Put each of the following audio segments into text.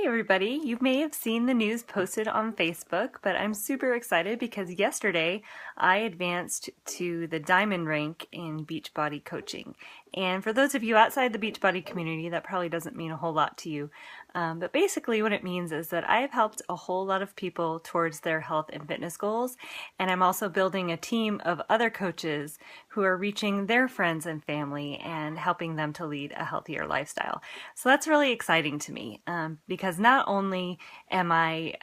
everybody. You may have seen the news posted on Facebook, but I'm super excited because yesterday I advanced to the diamond rank in Beachbody coaching. And for those of you outside the Beachbody community, that probably doesn't mean a whole lot to you. But basically what it means is that I have helped a whole lot of people towards their health and fitness goals. And I'm also building a team of other coaches who are reaching their friends and family and helping them to lead a healthier lifestyle. So that's really exciting to me because not only am I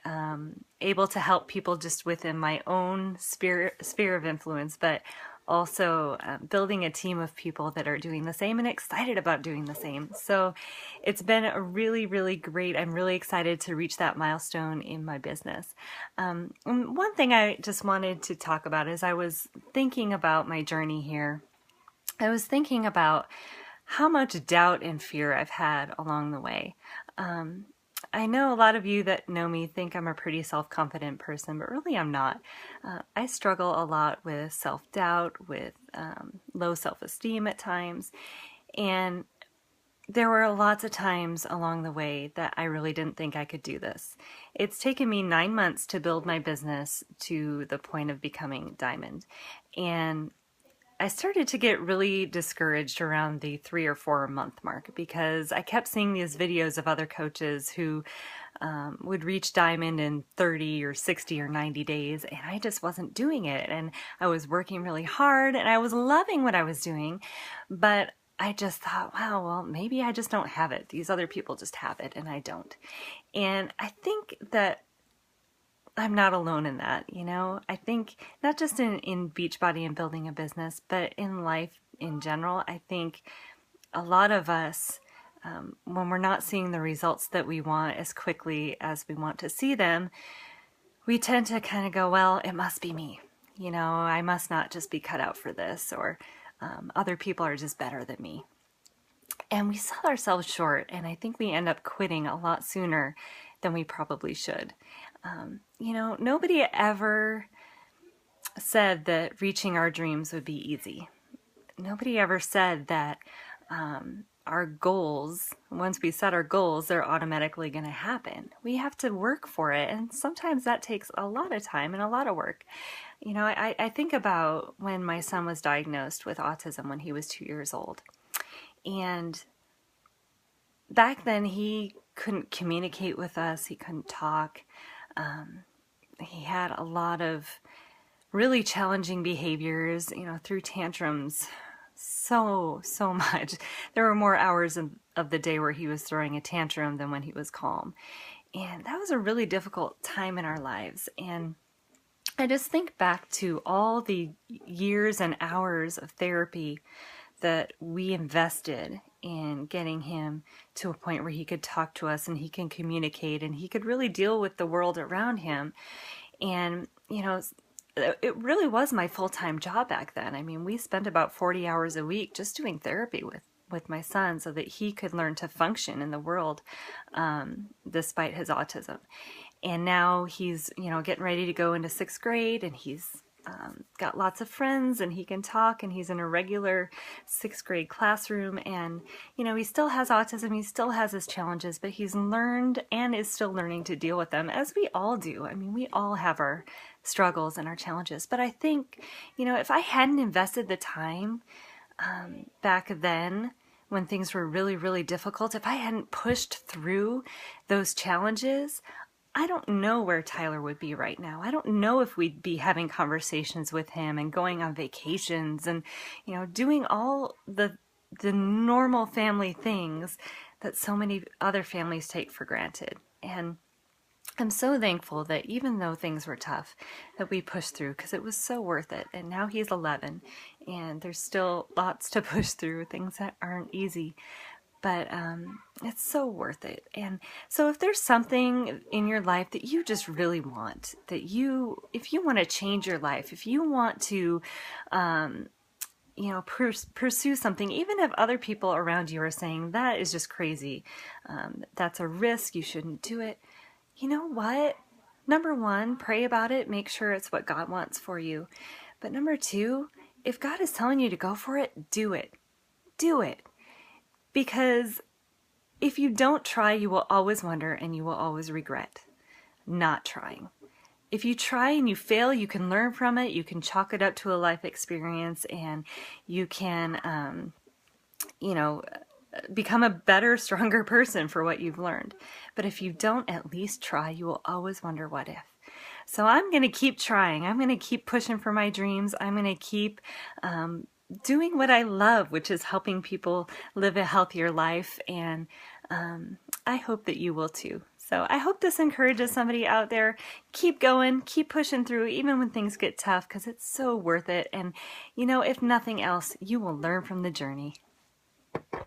able to help people just within my own sphere of influence, but also building a team of people that are doing the same and excited about doing the same. So it's been a really great. I'm really excited to reach that milestone in my business. And one thing I just wanted to talk about is I was thinking about my journey here. I was thinking about how much doubt and fear I've had along the way. I know a lot of you that know me think I'm a pretty self-confident person, but really I'm not. I struggle a lot with self-doubt, with low self-esteem at times, and there were lots of times along the way that I really didn't think I could do this. It's taken me 9 months to build my business to the point of becoming diamond, and I started to get really discouraged around the 3 or 4 month mark because I kept seeing these videos of other coaches who would reach diamond in 30 or 60 or 90 days, and I just wasn't doing it. And I was working really hard and I was loving what I was doing, but I just thought, wow, well, maybe I just don't have it. These other people just have it and I don't. And I think that I'm not alone in that, you know. I think not just in Beachbody and building a business, but in life in general, I think a lot of us, when we're not seeing the results that we want as quickly as we want to see them, we tend to kind of go, well, it must be me. You know, I must not just be cut out for this, or other people are just better than me. And we sell ourselves short, and I think we end up quitting a lot sooner than we probably should. You know, nobody ever said that reaching our dreams would be easy. Nobody ever said that our goals, once we set our goals, they're automatically going to happen. We have to work for it, and sometimes that takes a lot of time and a lot of work. You know, I think about when my son was diagnosed with autism when he was 2 years old. And back then he couldn't communicate with us, he couldn't talk. He had a lot of really challenging behaviors, you know, through tantrums, so much. There were more hours of the day where he was throwing a tantrum than when he was calm. And that was a really difficult time in our lives. And I just think back to all the years and hours of therapy that we invested in getting him to a point where he could talk to us and he can communicate and he could really deal with the world around him. And, you know, it really was my full-time job back then. I mean, we spent about 40 hours a week just doing therapy with my son so that he could learn to function in the world despite his autism. And now he's, you know, getting ready to go into 6th grade, and he's got lots of friends, and he can talk, and he's in a regular 6th grade classroom. And, you know, he still has autism, he still has his challenges, but he's learned and is still learning to deal with them, as we all do. I mean, we all have our struggles and our challenges. But I think, you know, if I hadn't invested the time back then when things were really difficult, if I hadn't pushed through those challenges, I don't know where Tyler would be right now. I don't know if we'd be having conversations with him and going on vacations and, you know, doing all the normal family things that so many other families take for granted. And I'm so thankful that even though things were tough, that we pushed through, because it was so worth it. And now he's 11, and there's still lots to push through, things that aren't easy. But it's so worth it. And so if there's something in your life that you just really want, if you want to change your life, if you want to, you know, pursue something, even if other people around you are saying that is just crazy, that's a risk, you shouldn't do it. You know what? Number one, pray about it, make sure it's what God wants for you. But number two, if God is telling you to go for it, do it. Do it. Because If you don't try, you will always wonder and you will always regret not trying. If you try and you fail, you can learn from it, you can chalk it up to a life experience, and you can, become a better, stronger person for what you've learned. But if you don't at least try, you will always wonder what if. So I'm going to keep trying. I'm going to keep pushing for my dreams. I'm going to keep doing what I love, which is helping people live a healthier life. And I hope that you will too. So I hope this encourages somebody out there. Keep going, keep pushing through, even when things get tough, because it's so worth it. And, if nothing else, you will learn from the journey.